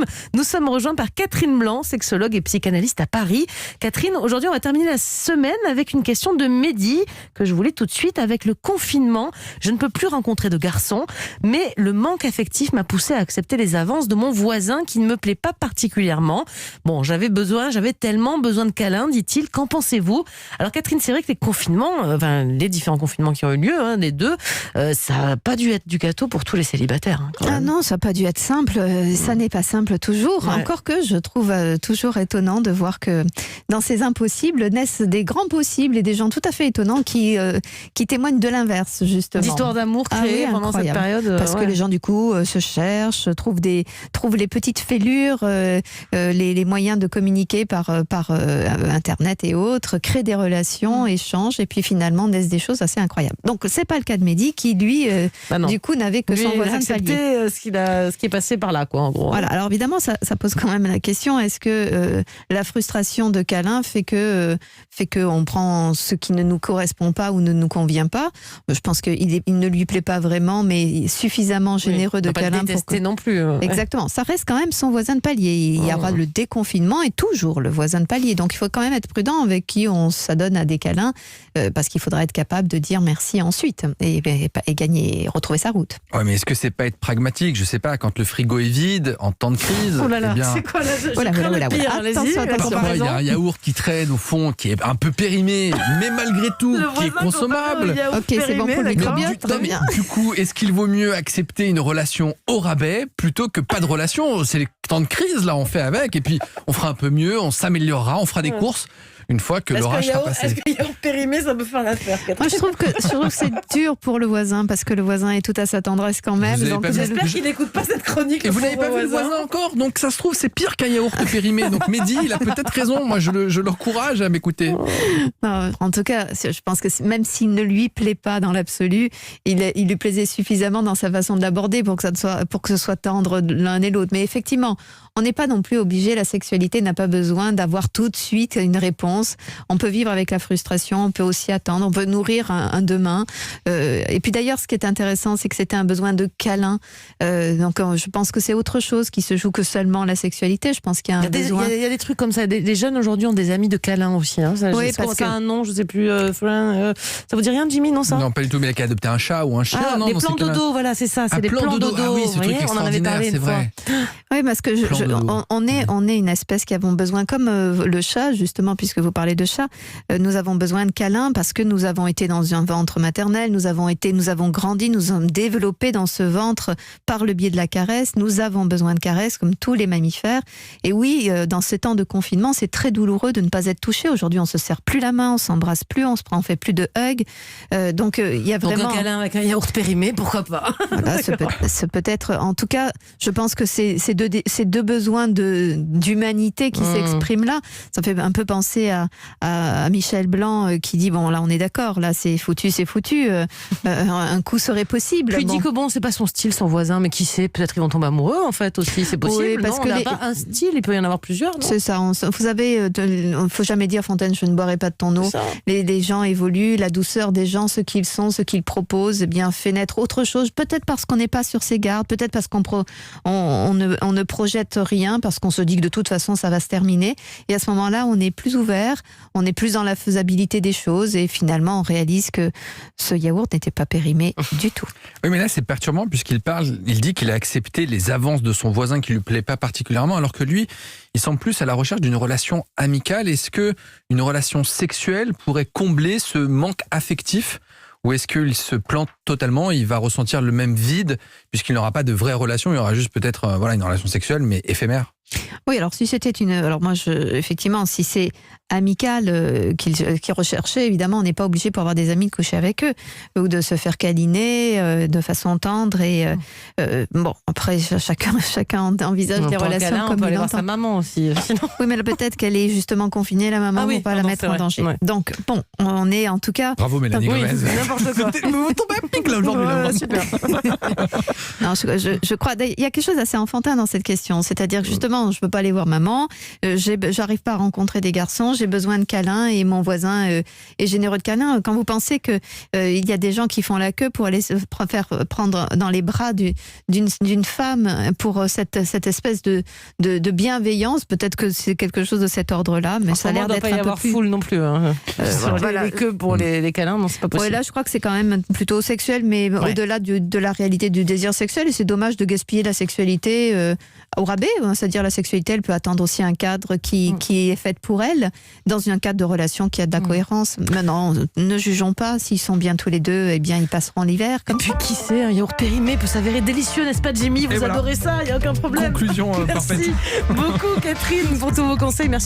FM. Nous sommes rejoints par Catherine Blanc, sexologue et psychanalyste à Paris. Catherine, aujourd'hui, on va terminer la semaine avec une question de Mehdi que je voulais tout de suite. Avec le confinement, je ne peux plus rencontrer de garçons, mais le manque affectif m'a poussé à accepter les avances de mon voisin qui ne me plaît pas particulièrement. Bon, j'avais tellement besoin de câlins, dit-il. Qu'en pensez-vous? Alors Catherine, c'est vrai que les confinements, les différents confinements qui ont eu lieu, les deux, ça n'a pas dû être du gâteau pour tous les célibataires. Non, ça n'a pas dû être simple. Ça n'est pas simple toujours. Ouais. Encore que je trouve toujours étonnant de voir que dans ces impossibles naissent des grands possibles et des gens tout à fait étonnants qui témoignent de l'inverse, justement. D'histoires d'amour créées pendant cette période. Parce que les gens, du coup, se cherchent, trouvent les petites fêlures, les moyens de communiquer par Internet et autres, créent des relations, échangent, et puis finalement naissent des choses assez incroyables. Donc, c'est pas le cas de Mehdi qui, lui, du coup, n'avait que son voisin de palier. Ce qui est passé par là, quoi, en gros. Voilà. Alors, évidemment, ça pose quand même la question, est-ce que la frustration de câlin fait que on prend ce qui ne nous correspond pas ou ne nous convient pas? Je pense qu'il ne lui plaît pas vraiment, mais suffisamment généreux de câlin pour que... non plus. Exactement. Ça reste quand même son voisin de palier. Il y aura le déconfinement et toujours le voisin de palier. Donc, il faut quand même être prudent avec qui on s'adonne à des câlins, parce qu'il faudra être capable de dire merci ensuite et gagner, retrouver sa route. Ouais, mais est-ce que c'est pas être pragmatique? Je sais pas, quand le frigo est vide, en temps de crise. Oh là là, eh bien... c'est quoi là? Attention. Parfois, il y a un yaourt qui traîne au fond, qui est un peu périmé, mais malgré tout, qui est consommable. Ok, c'est bon pour le microbiote. Très bien. Du coup, est-ce qu'il vaut mieux accepter une relation au rabais plutôt que pas de relation? C'est les temps de crise, là, on fait avec, et puis on fera un peu mieux, on s'améliorera, on fera des courses. Une fois que l'orage sera passé. Est-ce qu'il y a périmé, ça peut faire l'affaire? Moi, je trouve que c'est dur pour le voisin, parce que le voisin est tout à sa tendresse quand même. J'espère qu'il n'écoute pas cette chronique. Et vous n'avez pas vu le voisin encore? Donc ça se trouve, c'est pire qu'un yaourt périmé. Donc Mehdi, il a peut-être raison. Moi, je l'encourage à m'écouter. Non, en tout cas, je pense que même s'il ne lui plaît pas dans l'absolu, il lui plaisait suffisamment dans sa façon de l'aborder pour que ce soit tendre l'un et l'autre. Mais effectivement, on n'est pas non plus obligé, la sexualité n'a pas besoin d'avoir tout de suite une réponse. On peut vivre avec la frustration, on peut aussi attendre, on peut nourrir un demain. Et puis d'ailleurs, ce qui est intéressant, c'est que c'était un besoin de câlin. Donc je pense que c'est autre chose qui se joue que seulement la sexualité. Je pense qu'il y a un besoin. Il y a des trucs comme ça. Les jeunes aujourd'hui ont des amis de câlin aussi. Oui, parce que... un nom, je sais plus. Ça vous dit rien, Jimmy, non ça? Non, pas du tout. Mais il a qu'à adopter un chat ou un chien. Des plans dodo, voilà, c'est ça. C'est des plans dodo. Ah oui, ce truc on en avait parlé c'est vrai. Oui, parce que on est une espèce qui avons besoin, comme le chat, justement, puisque vous parlez de chat, nous avons besoin de câlins parce que nous avons été dans un ventre maternel, nous avons grandi, nous sommes développés dans ce ventre par le biais de la caresse. Nous avons besoin de caresses comme tous les mammifères. Et oui, dans ces temps de confinement, c'est très douloureux de ne pas être touché. Aujourd'hui, on se serre plus la main, on s'embrasse plus, on fait plus de hugs. Donc il y a vraiment... Donc un câlin avec un yaourt périmé, pourquoi pas? Voilà, ce peut être. En tout cas, je pense que c'est deux besoins d'humanité qui s'expriment là. Ça fait un peu penser à Michel Blanc qui dit bon, là on est d'accord, là c'est foutu, un coup serait possible. Puis il dit que bon, c'est pas son style, son voisin, mais qui sait, peut-être ils vont tomber amoureux en fait aussi, c'est possible. Oui, parce on n'a pas un style, il peut y en avoir plusieurs. C'est ça. Vous savez, il ne faut jamais dire Fontaine, je ne boirai pas de ton eau. Les gens évoluent, la douceur des gens, ce qu'ils sont, ce qu'ils proposent, fait naître autre chose. Peut-être parce qu'on n'est pas sur ses gardes, peut-être parce qu'on ne projette rien, parce qu'on se dit que de toute façon ça va se terminer. Et à ce moment-là, on est plus ouvert, on est plus dans la faisabilité des choses, et finalement on réalise que ce yaourt n'était pas périmé du tout. Oui, mais là c'est perturbant il dit qu'il a accepté les avances de son voisin qui lui plaît pas particulièrement, alors que lui, il semble plus à la recherche d'une relation amicale. Est-ce que une relation sexuelle pourrait combler ce manque affectif? Ou est-ce qu'il se plante totalement, il va ressentir le même vide, puisqu'il n'aura pas de vraie relation, il y aura juste peut-être une relation sexuelle, mais éphémère? Oui, alors si c'était effectivement, si c'est amical qu'il recherchait, évidemment, on n'est pas obligé pour avoir des amis de coucher avec eux, ou de se faire câliner de façon tendre. Et après, chacun envisage des relations câlin, comme on peut aller il voir entend. sa maman aussi. Sinon... Oui, mais peut-être qu'elle est justement confinée, la maman, pour pas la mettre en danger. Ouais. Donc, bon, on est en tout cas... Bravo Mélanie Gomez. N'importe quoi. Vous tombez à pic là aujourd'hui. Super. Non, je crois, il y a quelque chose d'assez enfantin dans cette question, c'est-à-dire que justement, non, je peux pas aller voir maman, j'arrive pas à rencontrer des garçons, j'ai besoin de câlins et mon voisin est généreux de câlins. Quand vous pensez que il y a des gens qui font la queue pour aller se faire prendre dans les bras d'une femme pour cette espèce de bienveillance, peut-être que c'est quelque chose de cet ordre-là, mais ça a l'air d'être un peu plus... Il ne doit pas y avoir foule non plus. Hein. Voilà. Les queues pour les câlins, non, c'est pas possible. Ouais, là, je crois que c'est quand même plutôt sexuel, mais au-delà de la réalité du désir sexuel, et c'est dommage de gaspiller la sexualité au rabais, hein, c'est-à-dire la sexualité, elle peut attendre aussi un cadre qui est fait pour elle, dans un cadre de relation qui a de la cohérence. Maintenant, ne jugeons pas, s'ils sont bien tous les deux, eh bien, ils passeront l'hiver. Et puis, qui sait, un yaourt périmé peut s'avérer délicieux, n'est-ce pas, Jimmy? Vous adorez ça, il n'y a aucun problème. Conclusion parfaite. Merci beaucoup, Catherine, pour tous vos conseils. Merci.